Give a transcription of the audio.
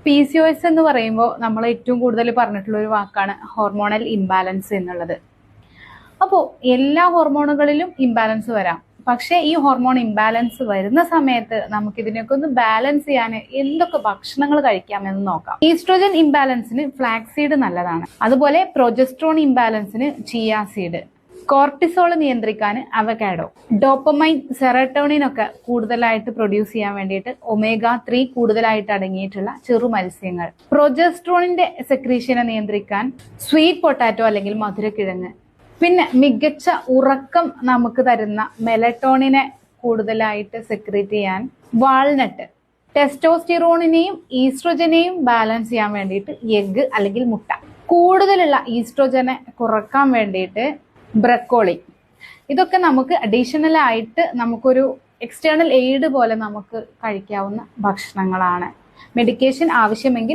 PCOS എന്ന് പറയുമ്പോൾ നമ്മൾ ഏറ്റവും കൂടുതൽ പറഞ്ഞിട്ടുള്ള ഒരു വാക്കാണ് ഹോർമോണൽ ഇംബാലൻസ് എന്നുള്ളത്. അപ്പോൾ എല്ലാ ഹോർമോണുകളിലും ഇംബാലൻസ് വരാം. പക്ഷേ ഈ ഹോർമോൺ ഇംബാലൻസ് വരുന്ന സമയത്ത് നമുക്ക് ഇതിനൊക്കെ ഒന്ന് ബാലൻസ് ചെയ്യാൻ എന്തൊക്കെ ഭക്ഷണങ്ങൾ കഴിക്കാമെന്ന് നോക്കാം. ഈസ്ട്രോജൻ ഇംബാലൻസിന് ഫ്ലാക്സ് സീഡ് നല്ലതാണ്. അതുപോലെ പ്രൊജസ്ട്രോൺ ഇംബാലൻസിന് ചിയ സീഡ്, കോർട്ടിസോൾ നിയന്ത്രിക്കാൻ അവകാഡോ, ഡോപ്പമൈൻ, സെറട്ടോണിൻ ഒക്കെ കൂടുതലായിട്ട് പ്രൊഡ്യൂസ് ചെയ്യാൻ വേണ്ടിയിട്ട് omega-3 കൂടുതലായിട്ട് അടങ്ങിയിട്ടുള്ള ചെറു മത്സ്യങ്ങൾ, പ്രൊജസ്ട്രോണിന്റെ സെക്രീഷനെ നിയന്ത്രിക്കാൻ സ്വീറ്റ് പൊട്ടാറ്റോ അല്ലെങ്കിൽ മധുരക്കിഴങ്ങ്, പിന്നെ മികച്ച ഉറക്കം നമുക്ക് തരുന്ന മെലറ്റോണിനെ കൂടുതലായിട്ട് സെക്രീറ്റ് ചെയ്യാൻ വാൾനട്ട്, ടെസ്റ്റോസ്റ്റിറോണിനെയും ഈസ്ട്രോജനെയും ബാലൻസ് ചെയ്യാൻ വേണ്ടിയിട്ട് എഗ്ഗ് അല്ലെങ്കിൽ മുട്ട, കൂടുതലുള്ള ഈസ്ട്രോജനെ കുറക്കാൻ വേണ്ടിയിട്ട് ബ്രക്കോളി. ഇതൊക്കെ നമുക്ക് അഡീഷണൽ ആയിട്ട് നമുക്കൊരു എക്സ്റ്റേണൽ എയ്ഡ് പോലെ നമുക്ക് കഴിക്കാവുന്ന ഭക്ഷണങ്ങളാണ്. മെഡിക്കേഷൻ ആവശ്യമെങ്കിൽ